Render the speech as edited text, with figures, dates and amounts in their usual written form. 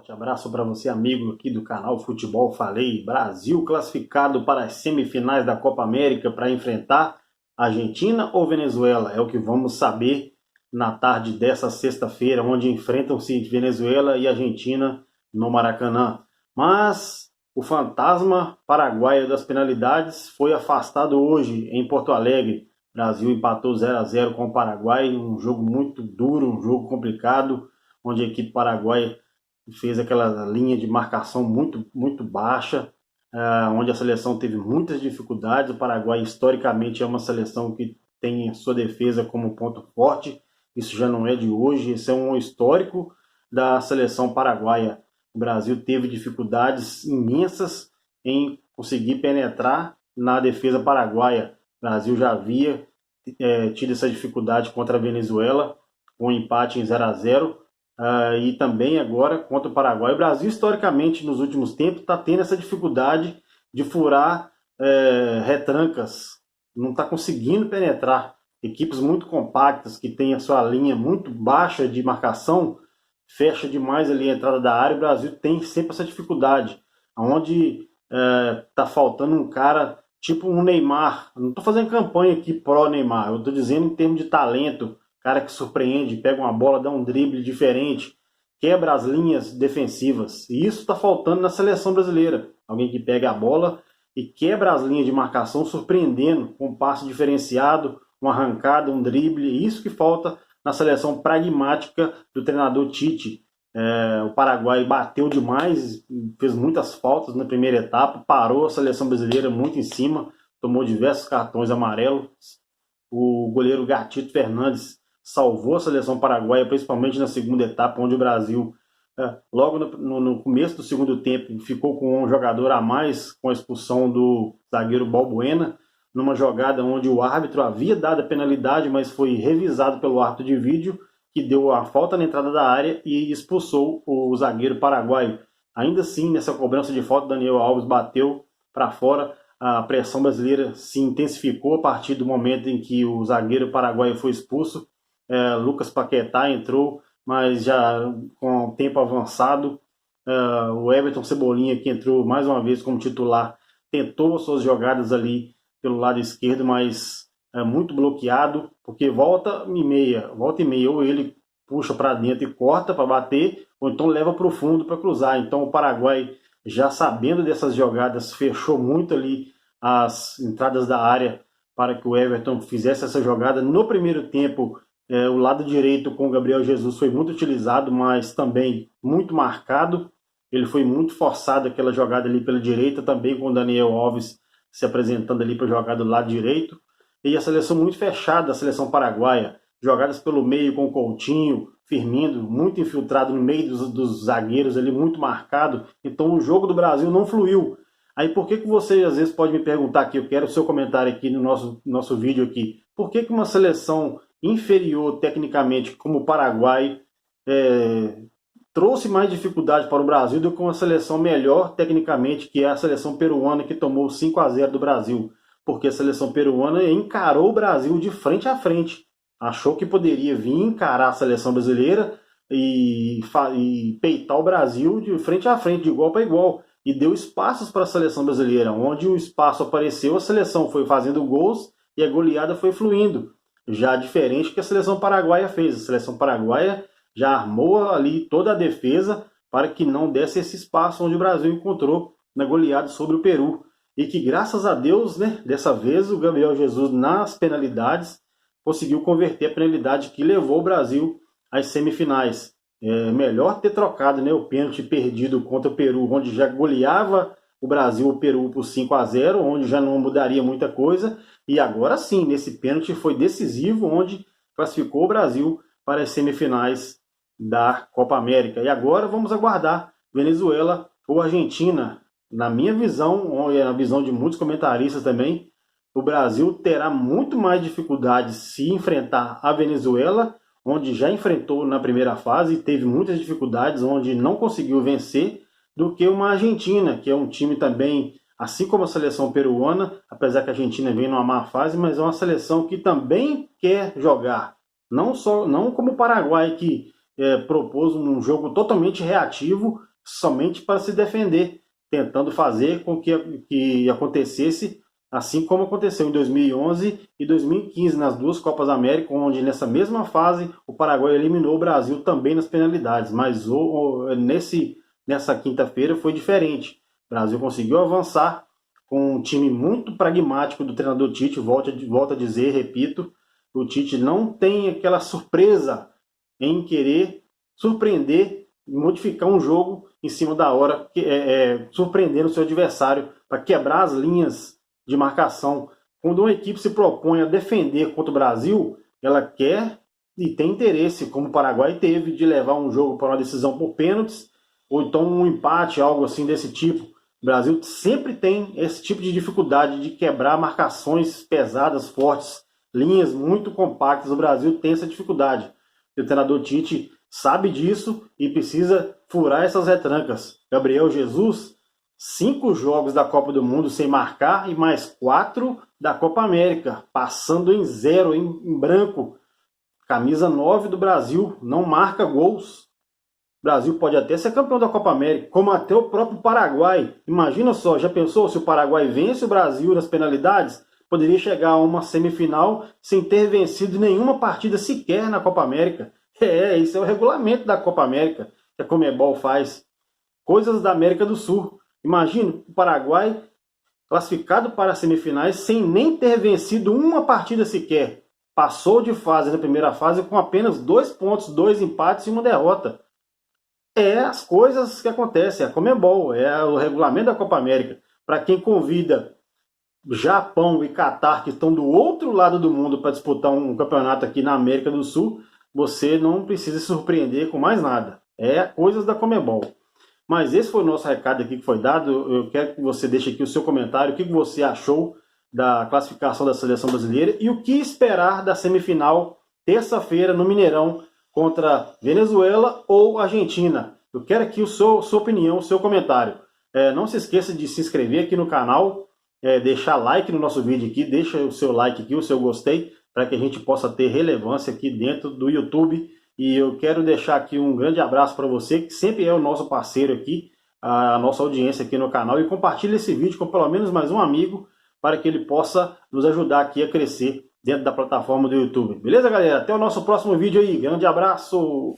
Forte abraço para você, amigo aqui do canal Futebol Falei. Brasil classificado para as semifinais da Copa América para enfrentar Argentina ou Venezuela? É o que vamos saber na tarde dessa sexta-feira, onde enfrentam-se Venezuela e Argentina no Maracanã. Mas o fantasma paraguaio das penalidades foi afastado hoje em Porto Alegre. O Brasil empatou 0-0 com o Paraguai, um jogo muito duro, um jogo complicado, onde a equipe paraguaia fez aquela linha de marcação muito baixa, onde a seleção teve muitas dificuldades. O Paraguai, historicamente, é uma seleção que tem sua defesa como ponto forte. Isso já não é de hoje, esse é um histórico da seleção paraguaia. O Brasil teve dificuldades imensas em conseguir penetrar na defesa paraguaia. O Brasil já havia tido essa dificuldade contra a Venezuela, com um empate em 0-0. E também agora contra o Paraguai. O Brasil, historicamente, nos últimos tempos, está tendo essa dificuldade de furar retrancas. Não está conseguindo penetrar. Equipes muito compactas, que têm a sua linha muito baixa de marcação, fecha demais ali a entrada da área. O Brasil tem sempre essa dificuldade, onde está faltando um cara tipo um Neymar. Não estou fazendo campanha aqui pró Neymar, eu estou dizendo em termos de talento. Cara que surpreende, pega uma bola, dá um drible diferente, quebra as linhas defensivas. E isso está faltando na seleção brasileira. Alguém que pega a bola e quebra as linhas de marcação, surpreendendo, com um passe diferenciado, uma arrancada, um drible. Isso que falta na seleção pragmática do treinador Tite. O Paraguai bateu demais, fez muitas faltas na primeira etapa, parou a seleção brasileira muito em cima, tomou diversos cartões amarelos. O goleiro Gatito Fernandes salvou a seleção paraguaia, principalmente na segunda etapa, onde o Brasil, logo no começo do segundo tempo, ficou com um jogador a mais, com a expulsão do zagueiro Balbuena, numa jogada onde o árbitro havia dado a penalidade, mas foi revisado pelo árbitro de vídeo, que deu a falta na entrada da área e expulsou o zagueiro paraguaio. Ainda assim, nessa cobrança de falta, Daniel Alves bateu para fora. A pressão brasileira se intensificou a partir do momento em que o zagueiro paraguaio foi expulso. Lucas Paquetá entrou, mas já com o tempo avançado. O Everton Cebolinha, que entrou mais uma vez como titular, tentou suas jogadas ali pelo lado esquerdo, mas muito bloqueado, porque volta e meia, ou ele puxa para dentro e corta para bater, ou então leva para o fundo para cruzar. Então o Paraguai, já sabendo dessas jogadas, fechou muito ali as entradas da área para que o Everton fizesse essa jogada. No primeiro tempo, o lado direito com o Gabriel Jesus foi muito utilizado, mas também muito marcado. Ele foi muito forçado aquela jogada ali pela direita, também com o Daniel Alves se apresentando ali para jogar do lado direito. E a seleção muito fechada, a seleção paraguaia. Jogadas pelo meio com o Coutinho, Firmino, muito infiltrado no meio dos zagueiros ali, muito marcado. Então o jogo do Brasil não fluiu. Aí por que você às vezes pode me perguntar aqui, eu quero o seu comentário aqui no nosso vídeo aqui, por que uma seleção inferior tecnicamente como o Paraguai trouxe mais dificuldade para o Brasil do que uma seleção melhor tecnicamente, que é a seleção peruana, que tomou 5-0 do Brasil? Porque a seleção peruana encarou o Brasil de frente a frente. Achou que poderia vir encarar a seleção brasileira e peitar o Brasil de frente a frente, de igual para igual. E deu espaços para a seleção brasileira. Onde o espaço apareceu, a seleção foi fazendo gols e a goleada foi fluindo. Já diferente que a seleção paraguaia fez. A seleção paraguaia já armou ali toda a defesa para que não desse esse espaço onde o Brasil encontrou na goleada sobre o Peru. E que, graças a Deus, né, dessa vez o Gabriel Jesus, nas penalidades, conseguiu converter a penalidade que levou o Brasil às semifinais. Melhor ter trocado, né, o pênalti perdido contra o Peru, onde já goleava o Brasil, o Peru por 5-0, onde já não mudaria muita coisa. E agora sim, nesse pênalti foi decisivo, onde classificou o Brasil para as semifinais da Copa América. E agora vamos aguardar Venezuela ou Argentina. Na minha visão, e na visão de muitos comentaristas também, o Brasil terá muito mais dificuldades se enfrentar a Venezuela, onde já enfrentou na primeira fase e teve muitas dificuldades, onde não conseguiu vencer, do que uma Argentina, que é um time também, assim como a seleção peruana, apesar que a Argentina vem numa má fase, mas é uma seleção que também quer jogar. Não como o Paraguai, que propôs um jogo totalmente reativo, somente para se defender, tentando fazer com que acontecesse assim como aconteceu em 2011 e 2015 nas duas Copas América, onde nessa mesma fase o Paraguai eliminou o Brasil também nas penalidades, mas nessa quinta-feira foi diferente. O Brasil conseguiu avançar com um time muito pragmático do treinador Tite, volto a dizer, repito, o Tite não tem aquela surpresa em querer surpreender e modificar um jogo em cima da hora, surpreendendo o seu adversário para quebrar as linhas de marcação. Quando uma equipe se propõe a defender contra o Brasil, ela quer e tem interesse, como o Paraguai teve, de levar um jogo para uma decisão por pênaltis, ou então um empate, algo assim desse tipo. O Brasil sempre tem esse tipo de dificuldade de quebrar marcações pesadas, fortes, linhas muito compactas. O Brasil tem essa dificuldade. O treinador Tite sabe disso e precisa furar essas retrancas. Gabriel Jesus, 5 jogos da Copa do Mundo sem marcar e mais 4 da Copa América, passando em 0, em branco. Camisa 9 do Brasil, não marca gols. O Brasil pode até ser campeão da Copa América, como até o próprio Paraguai. Imagina só, já pensou se o Paraguai vence o Brasil nas penalidades? Poderia chegar a uma semifinal sem ter vencido nenhuma partida sequer na Copa América. Isso é o regulamento da Copa América que a Conmebol faz. Coisas da América do Sul. Imagina o Paraguai classificado para as semifinais sem nem ter vencido uma partida sequer. Passou de fase na primeira fase com apenas 2 pontos, 2 empates e 1 derrota. É as coisas que acontecem, a Conmebol, é o regulamento da Copa América. Para quem convida Japão e Catar, que estão do outro lado do mundo para disputar um campeonato aqui na América do Sul, você não precisa se surpreender com mais nada. É coisas da Conmebol. Mas esse foi o nosso recado aqui que foi dado. Eu quero que você deixe aqui o seu comentário, o que você achou da classificação da seleção brasileira e o que esperar da semifinal terça-feira no Mineirão contra Venezuela ou Argentina. Eu quero aqui a sua opinião, o seu comentário. Não se esqueça de se inscrever aqui no canal, deixar like no nosso vídeo aqui, deixa o seu like aqui, o seu gostei, para que a gente possa ter relevância aqui dentro do YouTube. E eu quero deixar aqui um grande abraço para você, que sempre é o nosso parceiro aqui, a nossa audiência aqui no canal, e compartilhe esse vídeo com pelo menos mais um amigo, para que ele possa nos ajudar aqui a crescer dentro da plataforma do YouTube. Beleza, galera? Até o nosso próximo vídeo aí. Grande abraço!